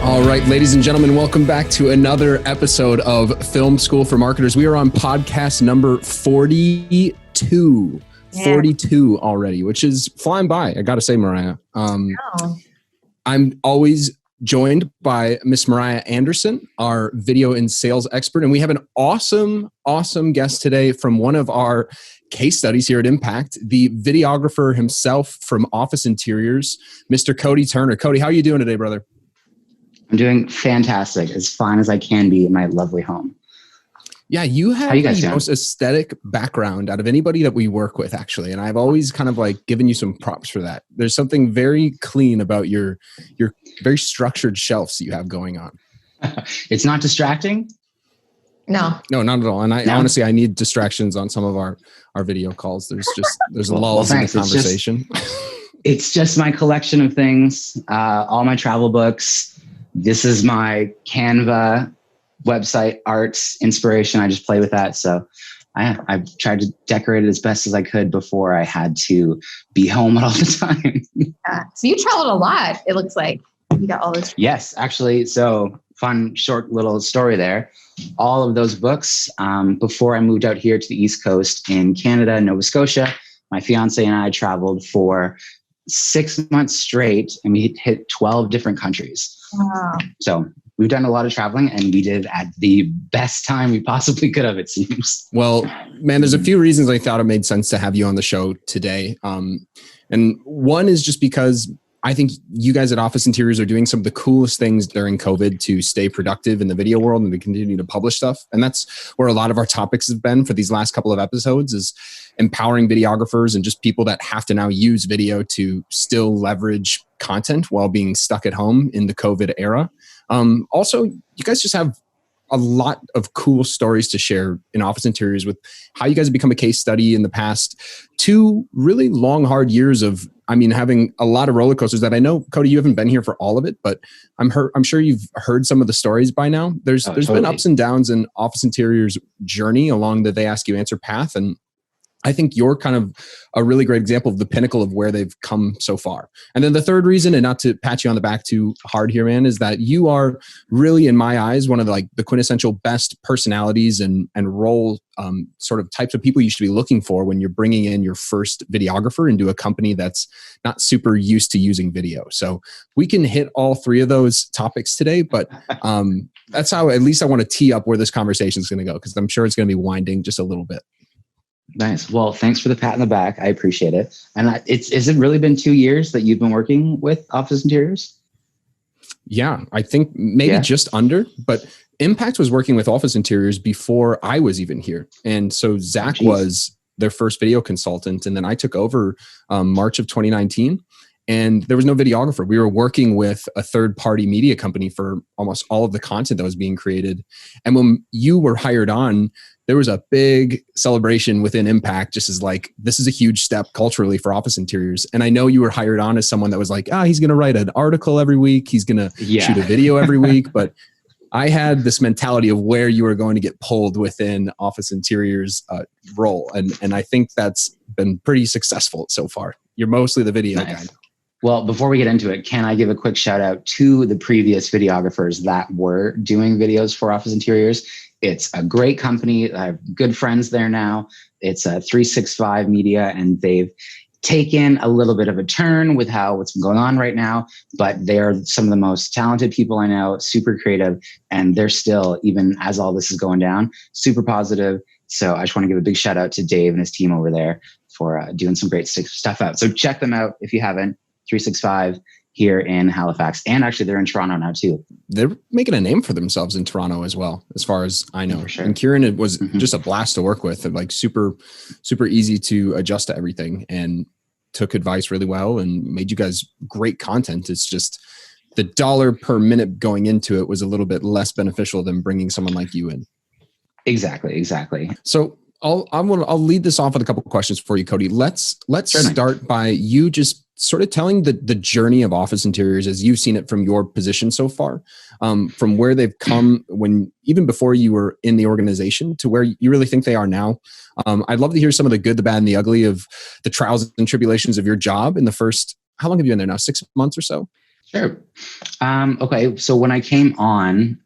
All right, ladies and gentlemen, welcome back to another episode of Film School for Marketers. We are on podcast number 42. Yeah. 42 already, which is flying by. I got to say, Mariah. I'm always joined by Miss Mariah Anderson, our video and sales expert. And we have an awesome guest today from one of our case studies here at Impact, the videographer himself from Office Interiors, Mr. Cody Turner. Cody, how are you doing today, brother? I'm doing fantastic, as fine as I can be in my lovely home. Yeah, you have the most aesthetic background out of anybody that we work with, actually. And I've always kind of like given you some props for that. There's something very clean about your very structured shelves that you have going on. It's not distracting? No, not at all. And honestly, I need distractions on some of our video calls. There's lulls in the conversation. It's just my collection of things, all my travel books. This is my Canva website arts inspiration. I just play with that. So I've tried to decorate it as best as I could before I had to be home all the time. Yeah. So you traveled a lot, it looks like. You got all this. Yes, actually. So fun, short little story there. All of those books, before I moved out here to the East Coast in Canada, Nova Scotia, my fiance and I traveled for 6 months straight, and we hit 12 different countries. Wow. So we've done a lot of traveling, and we did at the best time we possibly could have, it seems. Well, man, there's a few reasons I thought it made sense to have you on the show today. And one is just because I think you guys at Office Interiors are doing some of the coolest things during COVID to stay productive in the video world and to continue to publish stuff. And that's where a lot of our topics have been for these last couple of episodes, is empowering videographers and just people that have to now use video to still leverage content while being stuck at home in the COVID era. Also, you guys just have a lot of cool stories to share in Office Interiors with how you guys have become a case study in the past 2 really long, hard years of, having a lot of roller coasters that I know, Cody, you haven't been here for all of it, but I'm sure you've heard some of the stories by now. There's been ups and downs in Office Interiors' journey along the They Ask You Answer path. And I think you're kind of a really great example of the pinnacle of where they've come so far. And then the third reason, and not to pat you on the back too hard here, man, is that you are really, in my eyes, one of the quintessential best personalities and role sort of types of people you should be looking for when you're bringing in your first videographer into a company that's not super used to using video. So we can hit all 3 of those topics today, but that's how at least I want to tee up where this conversation is going to go, because I'm sure it's going to be winding just a little bit. Nice. Well, thanks for the pat in the back. I appreciate it. And has it really been 2 years that you've been working with Office Interiors? Yeah, I think maybe just under, but Impact was working with Office Interiors before I was even here. And so Zach was their first video consultant. And then I took over March of 2019. And there was no videographer. We were working with a third-party media company for almost all of the content that was being created. And when you were hired on, there was a big celebration within Impact, just as like, this is a huge step culturally for Office Interiors. And I know you were hired on as someone that was like, he's going to write an article every week. He's going to shoot a video every week. But I had this mentality of where you were going to get pulled within Office Interiors role. And I think that's been pretty successful so far. You're mostly the video guy. Well, before we get into it, can I give a quick shout out to the previous videographers that were doing videos for Office Interiors? It's a great company. I have good friends there now. It's a 365 Media, and they've taken a little bit of a turn with what's been going on right now, but they're some of the most talented people I know, super creative, and they're still, even as all this is going down, super positive. So I just want to give a big shout out to Dave and his team over there for doing some great stuff out. So check them out if you haven't. 365 here in Halifax, and actually they're in Toronto now too. They're making a name for themselves in Toronto as well, as far as I know. For sure. And Kieran was just a blast to work with, and like super easy to adjust to everything, and took advice really well and made you guys great content. It's just the dollar per minute going into it was a little bit less beneficial than bringing someone like you in. Exactly. So I'll lead this off with a couple of questions for you, Cody. Let's start by you just sort of telling the journey of Office Interiors as you've seen it from your position so far, from where they've come even before you were in the organization to where you really think they are now. I'd love to hear some of the good, the bad, and the ugly of the trials and tribulations of your job in the first, how long have you been there now? 6 months or so? Sure. Okay. So when I came on,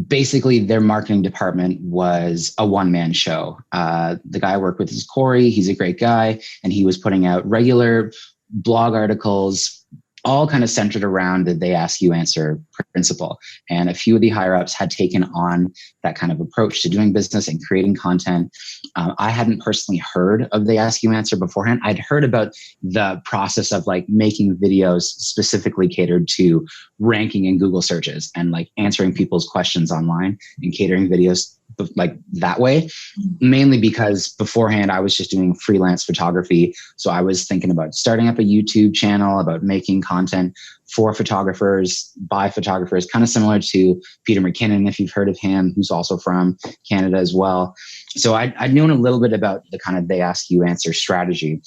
basically their marketing department was a one-man show. The guy I work with is Corey. He's a great guy, and he was putting out regular blog articles, all kind of centered around the they ask you answer principle. And a few of the higher ups had taken on that kind of approach to doing business and creating content. I hadn't personally heard of they ask you answer beforehand. I'd heard about the process of like making videos specifically catered to ranking in Google searches and like answering people's questions online and catering videos like that way, mainly because beforehand I was just doing freelance photography. So I was thinking about starting up a YouTube channel, about making content for photographers, by photographers, kind of similar to Peter McKinnon, if you've heard of him, who's also from Canada as well. So I'd known a little bit about the kind of they ask you answer strategy.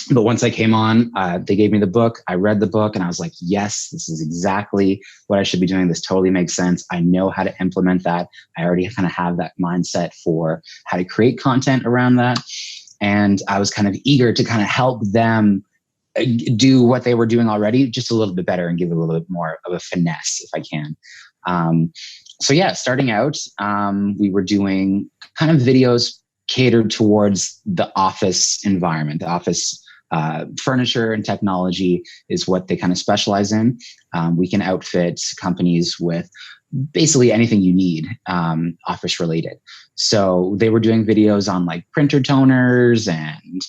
But once I came on, they gave me the book. I read the book and I was like, yes, this is exactly what I should be doing. This totally makes sense. I know how to implement that. I already kind of have that mindset for how to create content around that. And I was kind of eager to kind of help them do what they were doing already just a little bit better and give it a little bit more of a finesse if I can. So yeah, starting out, we were doing kind of videos catered towards the office environment. The office furniture and technology is what they kind of specialize in. We can outfit companies with basically anything you need, office related. So they were doing videos on like printer toners and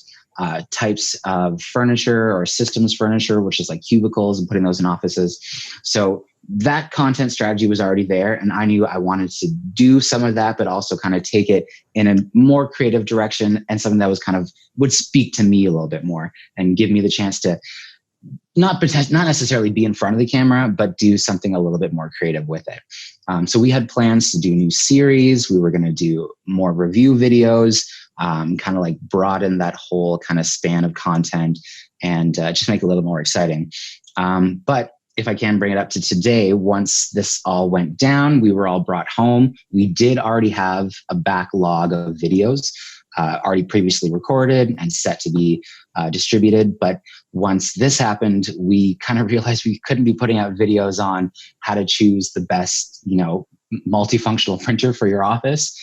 types of furniture or systems furniture, which is like cubicles, and putting those in offices. So that content strategy was already there, and I knew I wanted to do some of that, but also kind of take it in a more creative direction and something that was kind of would speak to me a little bit more and give me the chance to not necessarily be in front of the camera, but do something a little bit more creative with it. So we had plans to do new series. We were going to do more review videos, kind of like broaden that whole kind of span of content and just make it a little more exciting. But if I can bring it up to today, once this all went down, we were all brought home. We did already have a backlog of videos already previously recorded and set to be distributed. But once this happened, we kind of realized we couldn't be putting out videos on how to choose the best, multifunctional printer for your office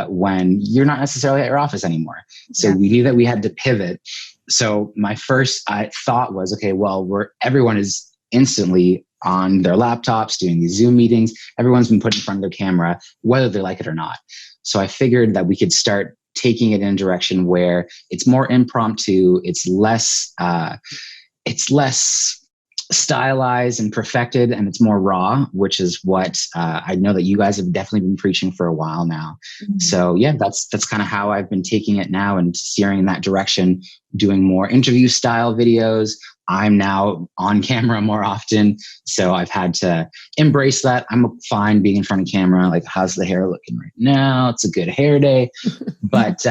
when you're not necessarily at your office anymore. So we knew that we had to pivot. So my first thought was, okay, well, everyone is instantly on their laptops doing these Zoom meetings. Everyone's been put in front of their camera, whether they like it or not. So I figured that we could start taking it in a direction where it's more impromptu, it's less stylized and perfected, and it's more raw, which is what I know that you guys have definitely been preaching for a while now. Mm-hmm. So yeah, that's kind of how I've been taking it now and steering in that direction, doing more interview style videos. I'm now on camera more often, so I've had to embrace that. I'm fine being in front of camera. Like, how's the hair looking right now? It's a good hair day. But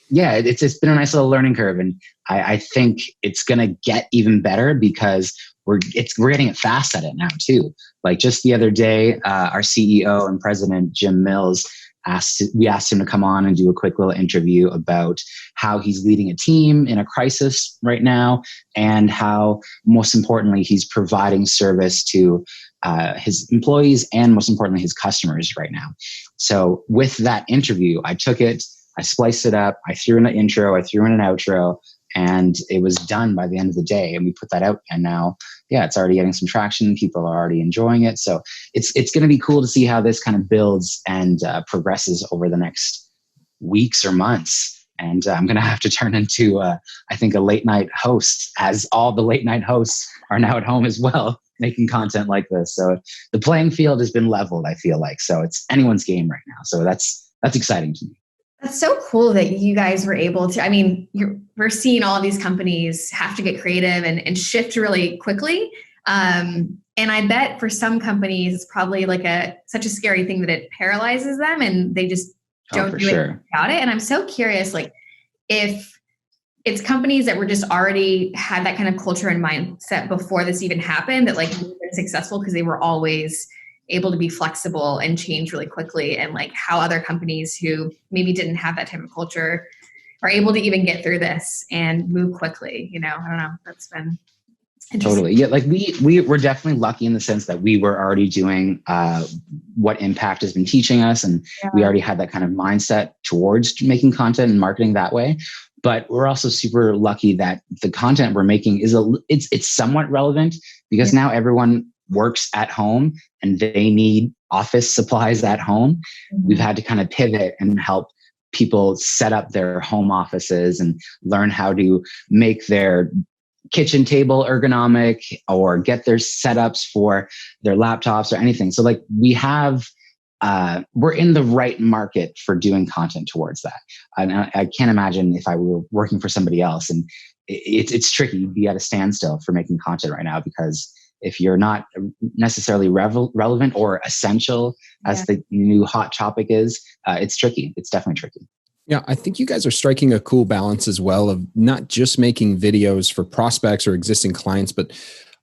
yeah, it's been a nice little learning curve, and I think it's gonna get even better because we're getting it fast at it now too. Like just the other day, our CEO and president Jim Mills we asked him to come on and do a quick little interview about how he's leading a team in a crisis right now, and how, most importantly, he's providing service to his employees and, most importantly, his customers right now. So with that interview, I took it, I spliced it up, I threw in an intro, I threw in an outro, and it was done by the end of the day. And we put that out, and now, yeah, it's already getting some traction. People are already enjoying it. So it's going to be cool to see how this kind of builds and progresses over the next weeks or months. And I'm going to have to turn into, I think, a late night host, as all the late night hosts are now at home as well, making content like this. So the playing field has been leveled, I feel like. So it's anyone's game right now. So that's exciting to me. That's so cool that you guys were able to, we're seeing all of these companies have to get creative and shift really quickly. And I bet for some companies, it's probably like such a scary thing that it paralyzes them and they just don't do it about it. And I'm so curious, like if it's companies that were just already had that kind of culture and mindset before this even happened, that like been successful because they were always able to be flexible and change really quickly, and like how other companies who maybe didn't have that type of culture are able to even get through this and move quickly. I don't know. Totally. Yeah. Like we were definitely lucky in the sense that we were already doing what Impact has been teaching us. And we already had that kind of mindset towards making content and marketing that way. But we're also super lucky that the content we're making is it's somewhat relevant because now everyone works at home and they need office supplies at home. We've had to kind of pivot and help people set up their home offices and learn how to make their kitchen table ergonomic or get their setups for their laptops or anything. So like we're in the right market for doing content towards that. And I can't imagine if I were working for somebody else, and it's tricky. You'd be at a standstill for making content right now, because if you're not necessarily relevant or essential as the new hot topic is, it's tricky. It's definitely tricky. Yeah, I think you guys are striking a cool balance as well of not just making videos for prospects or existing clients, but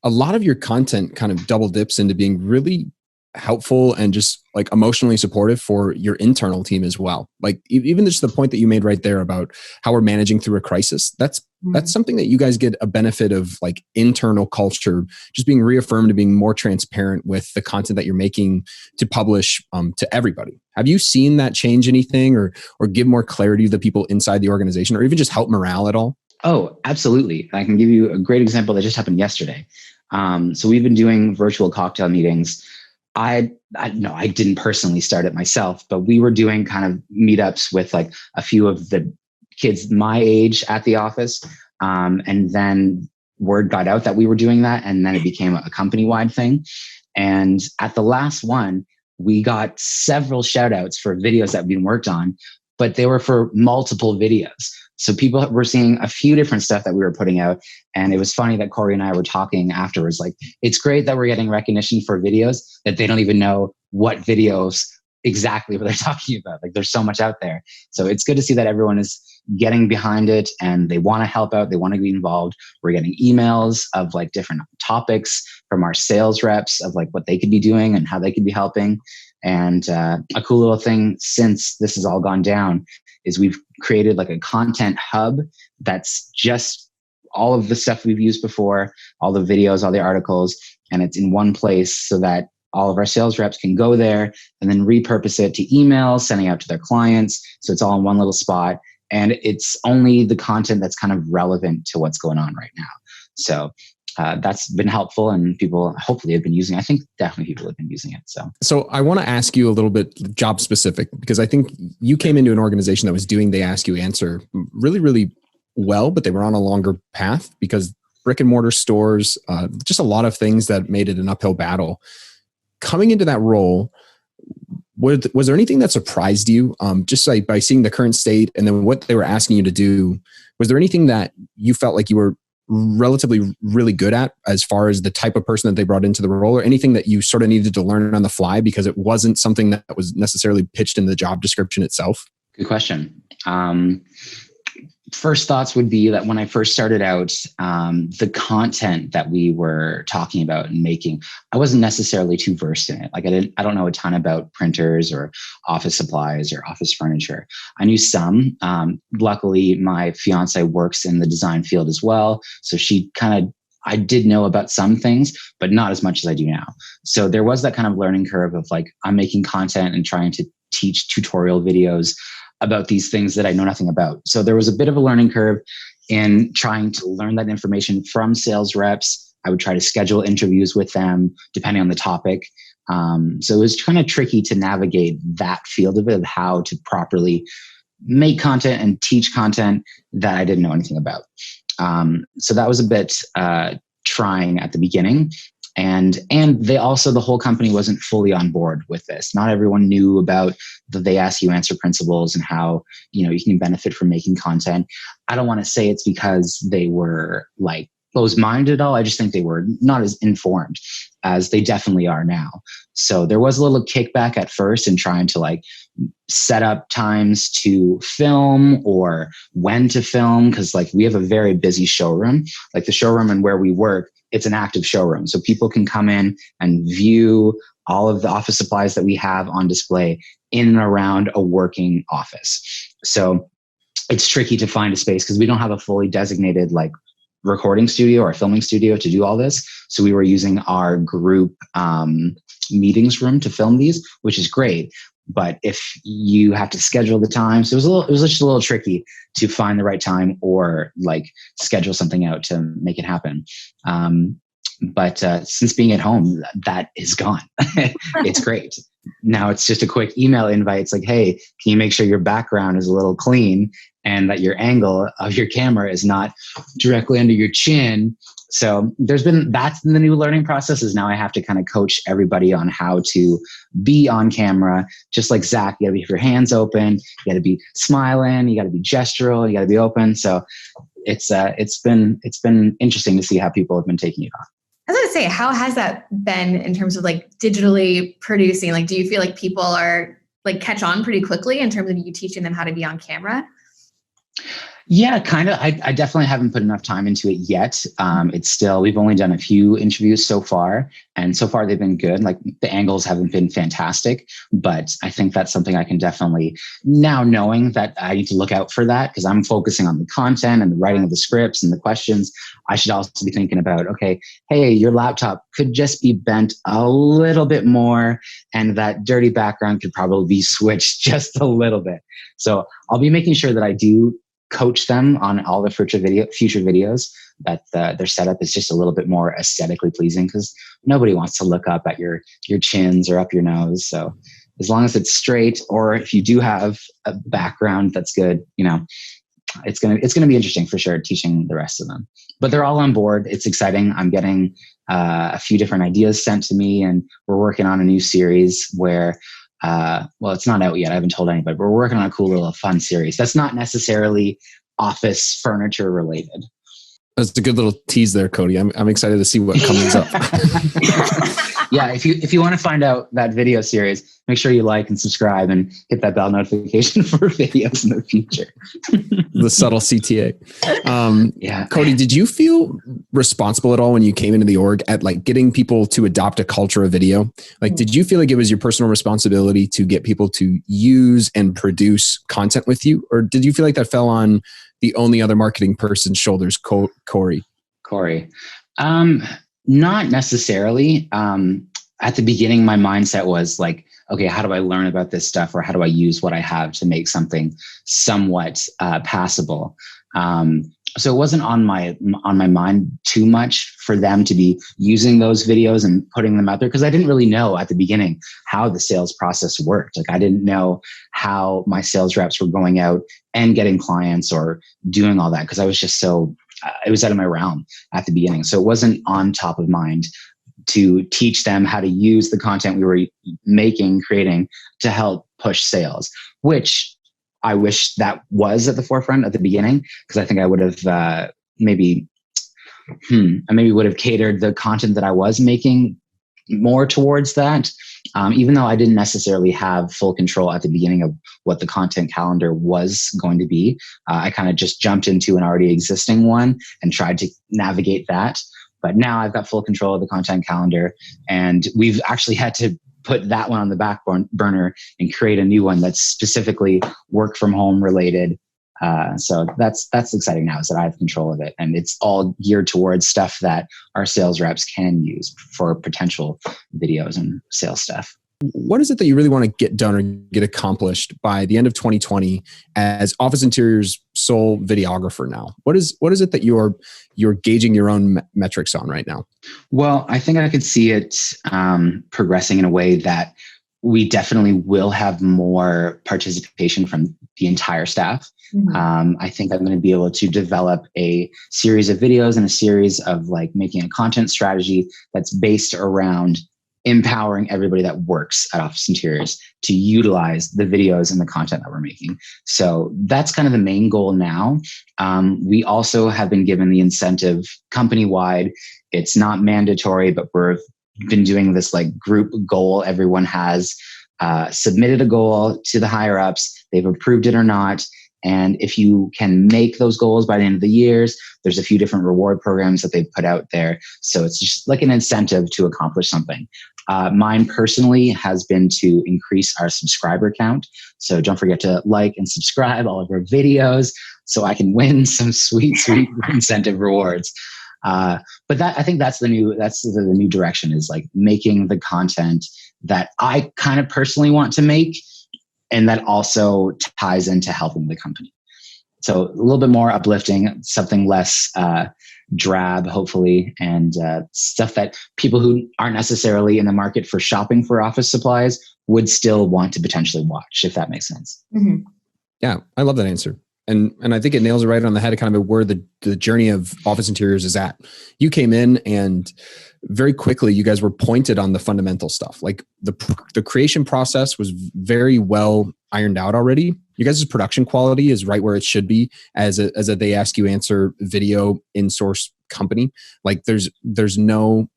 a lot of your content kind of double dips into being really helpful and just like emotionally supportive for your internal team as well. Like even just the point that you made right there about how we're managing through a crisis, that's something that you guys get a benefit of, like internal culture, just being reaffirmed and being more transparent with the content that you're making to publish to everybody. Have you seen that change anything or give more clarity to the people inside the organization, or even just help morale at all? Oh, absolutely. I can give you a great example that just happened yesterday. So we've been doing virtual cocktail meetings. I didn't personally start it myself, but we were doing kind of meetups with like a few of the kids my age at the office. And then word got out that we were doing that. And then it became a company-wide thing. And at the last one, we got several shout outs for videos that had been worked on, but they were for multiple videos. So people were seeing a few different stuff that we were putting out. And it was funny that Corey and I were talking afterwards, like, it's great that we're getting recognition for videos that they don't even know what videos exactly what they're talking about. Like, there's so much out there. So it's good to see that everyone is getting behind it and they want to help out. They want to be involved. We're getting emails of like different topics from our sales reps of like what they could be doing and how they could be helping. And a cool little thing since this has all gone down is we've created like a content hub that's just all of the stuff we've used before, all the videos, all the articles, and it's in one place so that all of our sales reps can go there and then repurpose it to emails, sending out to their clients. So it's all in one little spot. And it's only the content that's kind of relevant to what's going on right now. So that's been helpful, and people hopefully have been using it. I think definitely people have been using it. So I want to ask you a little bit job specific, because I think you came into an organization that was doing the Ask You Answer really, really well, but they were on a longer path because brick and mortar stores, just a lot of things that made it an uphill battle. Coming into that role, was there anything that surprised you, just like by seeing the current state and then what they were asking you to do? Was there anything that you felt like you were relatively really good at as far as the type of person that they brought into the role, or anything that you sort of needed to learn on the fly because it wasn't something that was necessarily pitched in the job description itself? Good question. First thoughts would be that when I first started out, the content that we were talking about and making, I wasn't necessarily too versed in it. Like I don't know a ton about printers or office supplies or office furniture. I knew some. Luckily, my fiance works in the design field as well. So I did know about some things, but not as much as I do now. So there was that kind of learning curve of like, I'm making content and trying to teach tutorial videos about these things that I know nothing about. So there was a bit of a learning curve in trying to learn that information from sales reps. I would try to schedule interviews with them depending on the topic. So it was kind of tricky to navigate that field of it, of how to properly make content and teach content that I didn't know anything about. So that was a bit trying at the beginning. And the whole company wasn't fully on board with this. Not everyone knew about the They Ask You Answer principles and how, you can benefit from making content. I don't want to say it's because they were like closed-minded at all. I just think they were not as informed as they definitely are now. So there was a little kickback at first in trying to like set up times to film or when to film. Cause like we have a very busy showroom, like the showroom and where we work, it's an active showroom. So people can come in and view all of the office supplies that we have on display in and around a working office. So it's tricky to find a space because we don't have a fully designated like recording studio or filming studio to do all this. So we were using our group meetings room to film these, which is great. But if you have to schedule the time, so it was just a little tricky to find the right time or like schedule something out to make it happen. But since being at home, that is gone. It's great. Now it's just a quick email invite. It's like, hey, can you make sure your background is a little clean and that your angle of your camera is not directly under your chin? So that's been the new learning process, is now I have to kind of coach everybody on how to be on camera. Just like Zach, you gotta be with your hands open, you gotta be smiling, you gotta be gestural, you gotta be open. So it's been interesting to see how people have been taking it on. I was going to say, how has that been in terms of like digitally producing? Like, do you feel like people are like catch on pretty quickly in terms of you teaching them how to be on camera? Yeah, kind of. I definitely haven't put enough time into it yet. It's still, we've only done a few interviews so far, and so far they've been good. Like the angles haven't been fantastic, but I think that's something I can definitely, now knowing that I need to look out for that, because I'm focusing on the content and the writing of the scripts and the questions. I should also be thinking about, okay, hey, your laptop could just be bent a little bit more, and that dirty background could probably be switched just a little bit. So I'll be making sure that I do coach them on all the future videos, that their setup is just a little bit more aesthetically pleasing, because nobody wants to look up at your chins or up your nose. So as long as it's straight, or if you do have a background that's good, it's gonna be interesting for sure teaching the rest of them. But they're all on board. It's exciting. I'm getting a few different ideas sent to me, and we're working on a new series where well, it's not out yet. I haven't told anybody, but we're working on a cool little fun series that's not necessarily office furniture related. That's a good little tease there, Cody. I'm excited to see what comes up. Yeah, if you want to find out that video series, make sure you like and subscribe and hit that bell notification for videos in the future. The subtle CTA. Yeah. Cody, did you feel responsible at all when you came into the org at like getting people to adopt a culture of video? Like, did you feel like it was your personal responsibility to get people to use and produce content with you? Or did you feel like that fell on the only other marketing person's shoulders, Corey? Not necessarily. At the beginning, my mindset was like, okay, how do I learn about this stuff, or how do I use what I have to make something somewhat passable? So it wasn't on my mind too much for them to be using those videos and putting them out there, because I didn't really know at the beginning how the sales process worked. Like I didn't know how my sales reps were going out and getting clients or doing all that, because I was just it was out of my realm at the beginning. So it wasn't on top of mind to teach them how to use the content we were creating to help push sales, which I wish that was at the forefront at the beginning, because I think I would have maybe would have catered the content that I was making more towards that. Even though I didn't necessarily have full control at the beginning of what the content calendar was going to be, I kind of just jumped into an already existing one and tried to navigate that. But now I've got full control of the content calendar, and we've actually had to put that one on the back burner and create a new one that's specifically work from home related. So that's exciting now, is that I have control of it, and it's all geared towards stuff that our sales reps can use for potential videos and sales stuff. What is it that you really want to get done or get accomplished by the end of 2020 as Office Interior's sole videographer now? What is it that you're gauging your own metrics on right now? Well, I think I could see it progressing in a way that we definitely will have more participation from the entire staff. Mm-hmm. I think I'm going to be able to develop a series of videos and a series of like making a content strategy that's based around empowering everybody that works at Office Interiors to utilize the videos and the content that we're making. So that's kind of the main goal now. We also have been given the incentive company-wide. It's not mandatory, but we've been doing this like group goal. Everyone has submitted a goal to the higher ups. They've approved it or not. And if you can make those goals by the end of the years, there's a few different reward programs that they've put out there. So it's just like an incentive to accomplish something. Mine personally has been to increase our subscriber count. So don't forget to like and subscribe all of our videos. so I can win some sweet incentive rewards. But I think that's the new direction, is like making the content that I kind of personally want to make, and that also ties into helping the company. So a little bit more uplifting, something less drab, hopefully, and stuff that people who aren't necessarily in the market for shopping for office supplies would still want to potentially watch, if that makes sense. Mm-hmm. Yeah, I love that answer. And I think it nails it right on the head of kind of where the journey of office interiors is at. You came in and very quickly you guys were pointed on the fundamental stuff. Like the creation process was very well ironed out already. You guys' production quality is right where it should be as a they ask you answer video in-source company. Like there's no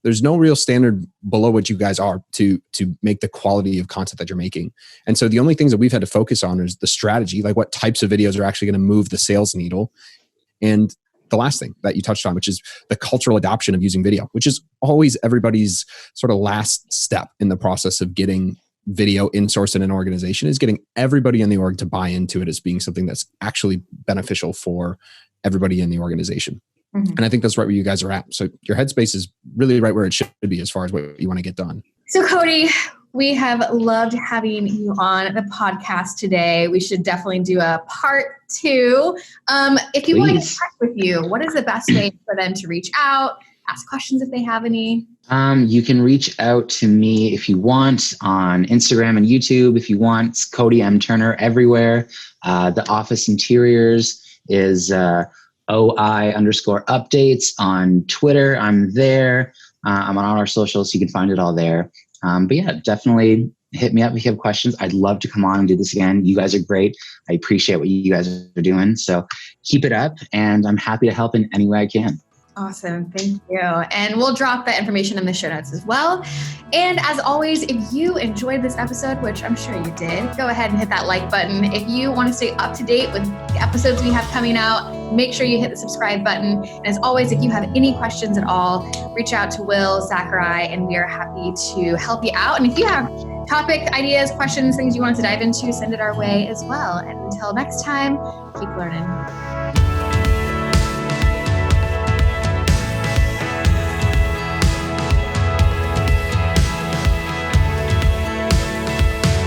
real standard below what you guys are to make the quality of content that you're making. And so the only things that we've had to focus on is the strategy, like what types of videos are actually going to move the sales needle. And the last thing that you touched on, which is the cultural adoption of using video, which is always everybody's sort of last step in the process of getting video in-source in an organization, is getting everybody in the org to buy into it as being something that's actually beneficial for everybody in the organization. Mm-hmm. And I think that's right where you guys are at. So your headspace is really right where it should be as far as what you want to get done. So Cody, we have loved having you on the podcast today. We should definitely do a part 2. If you want to get back with you, what is the best way for them to reach out, ask questions if they have any? You can reach out to me if you want on Instagram and YouTube. If you want, it's Cody M. Turner everywhere. The Office Interiors is OI_updates on Twitter. I'm there. I'm on all our socials, so you can find it all there. But yeah, definitely hit me up if you have questions. I'd love to come on and do this again. You guys are great. I appreciate what you guys are doing. So keep it up, and I'm happy to help in any way I can. Awesome. Thank you. And we'll drop that information in the show notes as well. And as always, if you enjoyed this episode, which I'm sure you did, go ahead and hit that like button. If you want to stay up to date with the episodes we have coming out, make sure you hit the subscribe button. And as always, if you have any questions at all, reach out to Will, Zachary, and we are happy to help you out. And if you have topic ideas, questions, things you want us to dive into, send it our way as well. And until next time, keep learning.